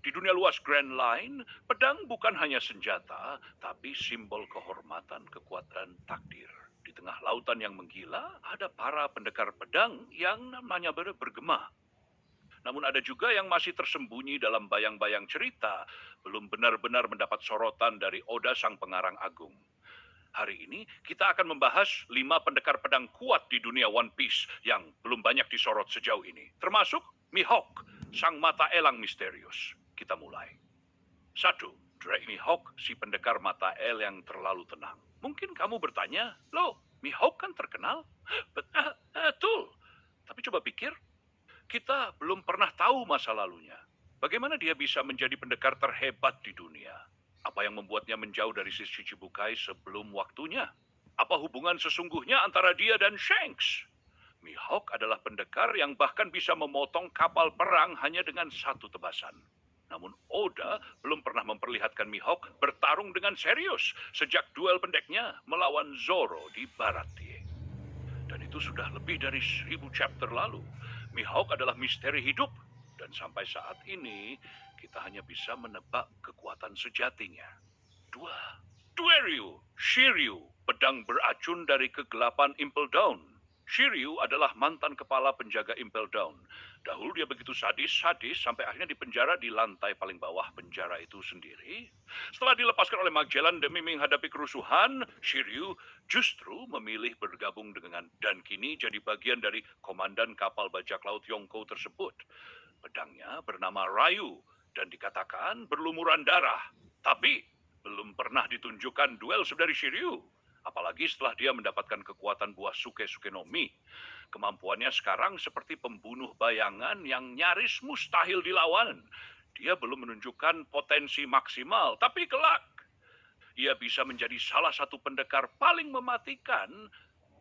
Di dunia luas Grand Line, pedang bukan hanya senjata, tapi simbol kehormatan, kekuatan takdir. Di tengah lautan yang menggila, ada para pendekar pedang yang namanya bergema. Namun ada juga yang masih tersembunyi dalam bayang-bayang cerita, belum benar-benar mendapat sorotan dari Oda sang pengarang agung. Hari ini kita akan membahas 5 pendekar pedang kuat di dunia One Piece yang belum banyak disorot sejauh ini. Termasuk Mihawk, sang mata elang misterius. Kita mulai. 1. Drake Mihawk, si pendekar mata el yang terlalu tenang. Mungkin kamu bertanya, loh, Mihawk kan terkenal? Betul. Tapi coba pikir, kita belum pernah tahu masa lalunya. Bagaimana dia bisa menjadi pendekar terhebat di dunia? Apa yang membuatnya menjauh dari si Shichibukai sebelum waktunya? Apa hubungan sesungguhnya antara dia dan Shanks? Mihawk adalah pendekar yang bahkan bisa memotong kapal perang hanya dengan satu tebasan. Namun Oda belum pernah memperlihatkan Mihawk bertarung dengan serius sejak duel pendeknya melawan Zoro di Baratie. Dan itu sudah lebih dari 1000 chapter lalu. Mihawk adalah misteri hidup. Dan sampai saat ini, kita hanya bisa menebak kekuatan sejatinya. 2. Dueryu, Shiryu, pedang beracun dari kegelapan Impel Down. Shiryu adalah mantan kepala penjaga Impel Down. Dahulu dia begitu sadis sampai akhirnya dipenjara di lantai paling bawah penjara itu sendiri. Setelah dilepaskan oleh Magellan demi menghadapi kerusuhan, Shiryu justru memilih bergabung dengan dan kini jadi bagian dari komandan kapal bajak laut Yonko tersebut. Pedangnya bernama Ryu dan dikatakan berlumuran darah. Tapi belum pernah ditunjukkan duel dari Shiryu. Apalagi setelah dia mendapatkan kekuatan buah Suke no Mi. Kemampuannya sekarang seperti pembunuh bayangan yang nyaris mustahil dilawan. Dia belum menunjukkan potensi maksimal, tapi kelak ia bisa menjadi salah satu pendekar paling mematikan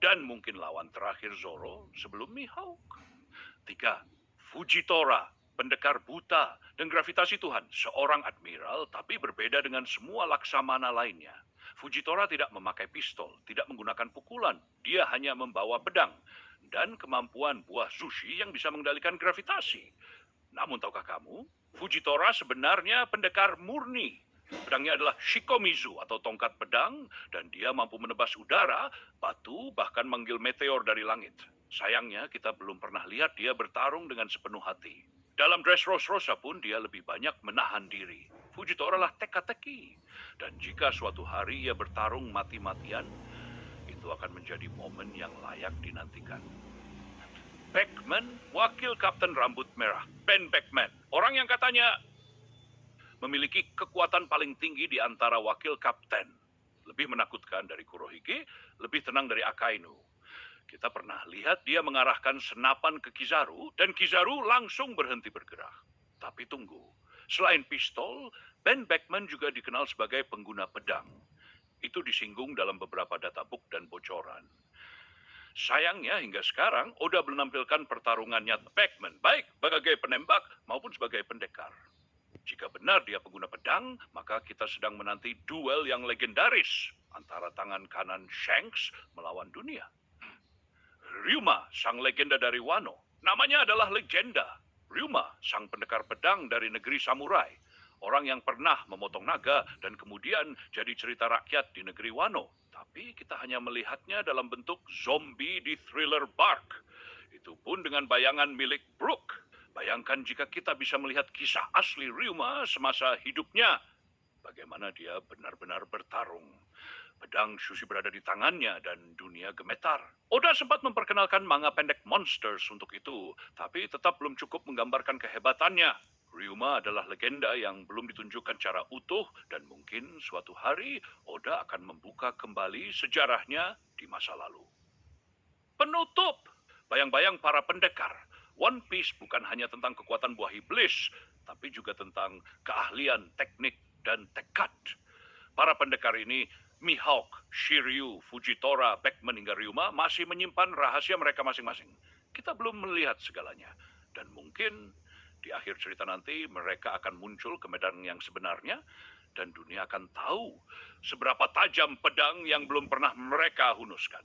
dan mungkin lawan terakhir Zoro sebelum Mihawk. 3. Fujitora, pendekar buta dan gravitasi Tuhan, seorang admiral tapi berbeda dengan semua laksamana lainnya. Fujitora tidak memakai pistol, tidak menggunakan pukulan, dia hanya membawa pedang dan kemampuan buah Zushi yang bisa mengendalikan gravitasi. Namun tahukah kamu, Fujitora sebenarnya pendekar murni. Pedangnya adalah Shikomizu atau tongkat pedang dan dia mampu menebas udara, batu, bahkan manggil meteor dari langit. Sayangnya kita belum pernah lihat dia bertarung dengan sepenuh hati. Dalam Dressrosa pun dia lebih banyak menahan diri. Fujitora lah teka-teki. Dan jika suatu hari ia bertarung mati-matian, itu akan menjadi momen yang layak dinantikan. Beckman, wakil kapten rambut merah, Ben Beckman. Orang yang katanya memiliki kekuatan paling tinggi di antara wakil kapten. Lebih menakutkan dari Kurohige, lebih tenang dari Akainu. Kita pernah lihat dia mengarahkan senapan ke Kizaru, dan Kizaru langsung berhenti bergerak. Tapi tunggu, selain pistol, Ben Beckman juga dikenal sebagai pengguna pedang. Itu disinggung dalam beberapa databook dan bocoran. Sayangnya hingga sekarang, Oda belum menampilkan pertarungannya Beckman, baik sebagai penembak maupun sebagai pendekar. Jika benar dia pengguna pedang, maka kita sedang menanti duel yang legendaris antara tangan kanan Shanks melawan dunia. Ryuma, sang legenda dari Wano. Namanya adalah legenda. Ryuma, sang pendekar pedang dari negeri samurai. Orang yang pernah memotong naga dan kemudian jadi cerita rakyat di negeri Wano. Tapi kita hanya melihatnya dalam bentuk zombie di Thriller Bark. Itu pun dengan bayangan milik Brook. Bayangkan jika kita bisa melihat kisah asli Ryuma semasa hidupnya. Bagaimana dia benar-benar bertarung. Pedang Sushi berada di tangannya dan dunia gemetar. Oda sempat memperkenalkan manga pendek Monsters untuk itu, tapi tetap belum cukup menggambarkan kehebatannya. Ryuma adalah legenda yang belum ditunjukkan secara utuh dan mungkin suatu hari Oda akan membuka kembali sejarahnya di masa lalu. Penutup, bayang-bayang para pendekar. One Piece bukan hanya tentang kekuatan buah iblis, tapi juga tentang keahlian, teknik, dan tekad. Para pendekar ini, Mihawk, Shiryu, Fujitora, Beckman hingga Ryuma masih menyimpan rahasia mereka masing-masing. Kita belum melihat segalanya. Dan mungkin di akhir cerita nanti mereka akan muncul ke medan yang sebenarnya dan dunia akan tahu seberapa tajam pedang yang belum pernah mereka hunuskan.